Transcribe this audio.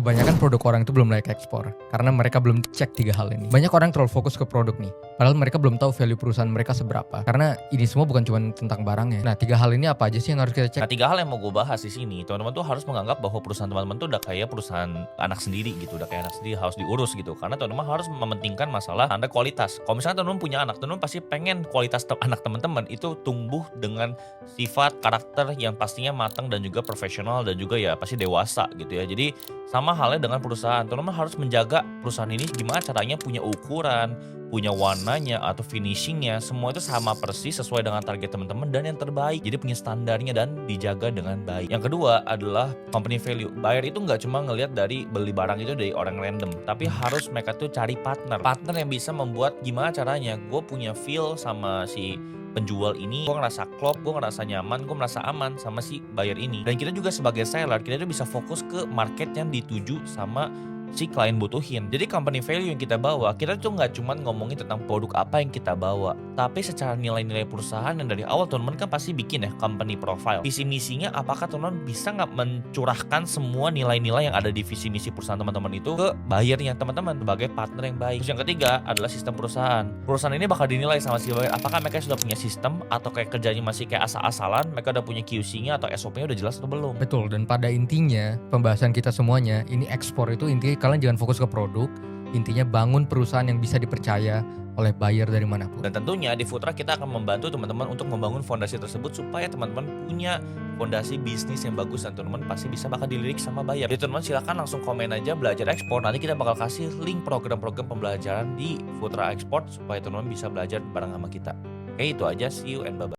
Kebanyakan produk orang itu belum layak ekspor karena mereka belum cek 3 hal ini. Banyak orang terlalu fokus ke produk nih, padahal mereka belum tahu value perusahaan mereka seberapa. Karena ini semua bukan cuma tentang barangnya. Nah, 3 hal ini apa aja sih yang harus kita cek? Nah, 3 hal yang mau gue bahas di sini, teman-teman tuh harus menganggap bahwa perusahaan teman-teman tuh udah kayak perusahaan anak sendiri gitu, udah kayak anak sendiri, harus diurus gitu. Karena teman-teman harus mementingkan masalah standar kualitas. Kalau misalnya teman-teman punya anak, teman-teman pasti pengen kualitas anak teman-teman itu tumbuh dengan sifat karakter yang pastinya matang dan juga profesional dan juga ya pasti dewasa gitu ya. Jadi sama halnya dengan perusahaan, teman-teman harus menjaga perusahaan ini gimana caranya punya ukuran, punya warnanya atau finishingnya, semua itu sama persis sesuai dengan target teman-teman dan yang terbaik. Jadi punya standarnya dan dijaga dengan baik. Yang kedua adalah company value. Buyer itu nggak cuma ngelihat dari beli barang itu dari orang random, tapi harus mereka tuh cari partner yang bisa membuat gimana caranya gue punya feel sama si penjual ini, gue ngerasa klop, gue ngerasa nyaman, gue merasa aman sama si buyer ini. Dan kita juga sebagai seller, kita tuh bisa fokus ke market yang dituju sama si klien butuhin. Jadi company value yang kita bawa, kita tuh nggak cuma ngomongin tentang produk apa yang kita bawa, tapi secara nilai-nilai perusahaan yang dari awal teman-teman kan pasti bikin ya company profile. Visi misinya apakah teman-teman bisa nggak mencurahkan semua nilai-nilai yang ada di visi misi perusahaan teman-teman itu ke buyernya teman-teman sebagai partner yang baik. Terus yang ketiga adalah sistem perusahaan. Perusahaan ini bakal dinilai sama si buyer, apakah mereka sudah punya sistem atau kayak kerjanya masih kayak asal-asalan, mereka udah punya QC-nya atau SOP-nya udah jelas atau belum. Betul, dan pada intinya pembahasan kita semuanya, ini ekspor itu intinya kalian jangan fokus ke produk, intinya bangun perusahaan yang bisa dipercaya oleh buyer dari manapun. Dan tentunya di Foodtruck kita akan membantu teman-teman untuk membangun fondasi tersebut supaya teman-teman punya fondasi bisnis yang bagus dan teman-teman pasti bisa bakal dilirik sama buyer. Jadi teman-teman silakan langsung komen aja belajar ekspor. Nanti kita bakal kasih link program-program pembelajaran di Foodtruck Export supaya teman-teman bisa belajar bareng sama kita. Oke, itu aja. See you and bye-bye.